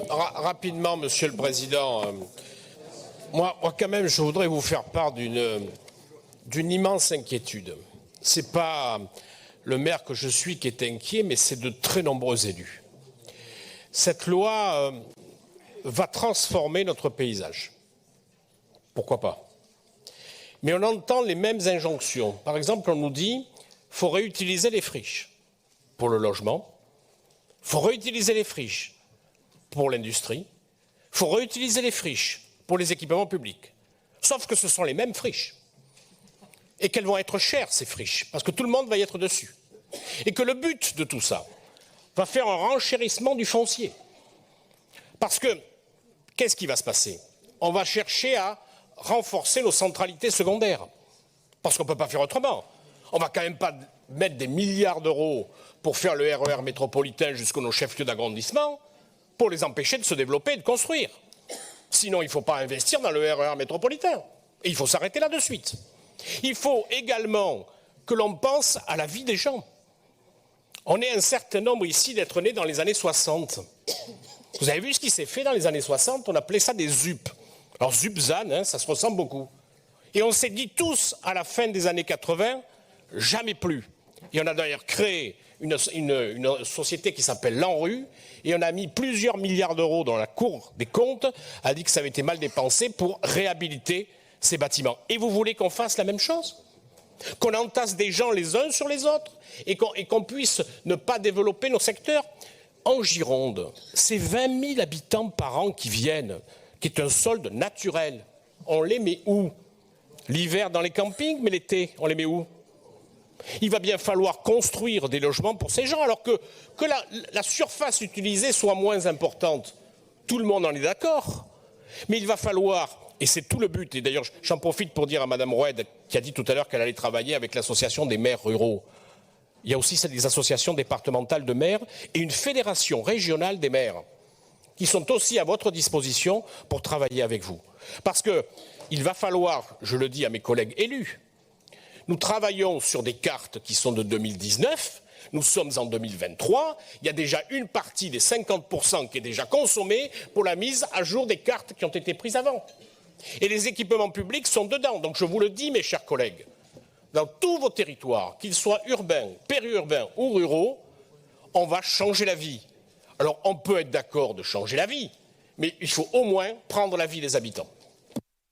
Rapidement, Monsieur le Président, moi, quand même, je voudrais vous faire part d'une immense inquiétude. Ce n'est pas le maire que je suis qui est inquiet, mais c'est de très nombreux élus. Cette loi va transformer notre paysage. Pourquoi pas? Mais on entend les mêmes injonctions. Par exemple, on nous dit qu'il faut réutiliser les friches pour le logement, il faut réutiliser les friches pour l'industrie, il faut réutiliser les friches pour les équipements publics. Sauf que ce sont les mêmes friches. Et qu'elles vont être chères, ces friches, parce que tout le monde va y être dessus. Et que le but de tout ça va faire un renchérissement du foncier. Parce que, qu'est-ce qui va se passer? On va chercher à renforcer nos centralités secondaires. Parce qu'on ne peut pas faire autrement. On ne va quand même pas mettre des milliards d'euros pour faire le RER métropolitain jusqu'à nos chefs-lieux d'agrandissement pour les empêcher de se développer et de construire. Sinon, il ne faut pas investir dans le RER métropolitain. Et il faut s'arrêter là de suite. Il faut également que l'on pense à la vie des gens. On est un certain nombre ici d'être nés dans les années 60. Vous avez vu ce qui s'est fait dans les années 60? On appelait ça des ZUP. Alors ZUP-ZAN, hein, ça se ressemble beaucoup. Et on s'est dit tous, à la fin des années 80, jamais plus. Et on a d'ailleurs créé une société qui s'appelle l'ANRU, et on a mis plusieurs milliards d'euros dans la Cour des comptes, a dit que ça avait été mal dépensé pour réhabiliter ces bâtiments. Et vous voulez qu'on fasse la même chose? Qu'on entasse des gens les uns sur les autres et qu'on puisse ne pas développer nos secteurs? En Gironde, c'est 20 000 habitants par an qui viennent, qui est un solde naturel. On les met où? L'hiver dans les campings, mais l'été, on les met où? Il va bien falloir construire des logements pour ces gens, alors que la surface utilisée soit moins importante. Tout le monde en est d'accord. Mais il va falloir, et c'est tout le but, et d'ailleurs j'en profite pour dire à Mme Roued, qui a dit tout à l'heure qu'elle allait travailler avec l'association des maires ruraux. Il y a aussi des associations départementales de maires et une fédération régionale des maires qui sont aussi à votre disposition pour travailler avec vous. Parce qu'il va falloir, je le dis à mes collègues élus, nous travaillons sur des cartes qui sont de 2019, nous sommes en 2023, il y a déjà une partie des 50% qui est déjà consommée pour la mise à jour des cartes qui ont été prises avant. Et les équipements publics sont dedans. Donc je vous le dis, mes chers collègues, dans tous vos territoires, qu'ils soient urbains, périurbains ou ruraux, on va changer la vie. Alors on peut être d'accord de changer la vie, mais il faut au moins prendre la vie des habitants.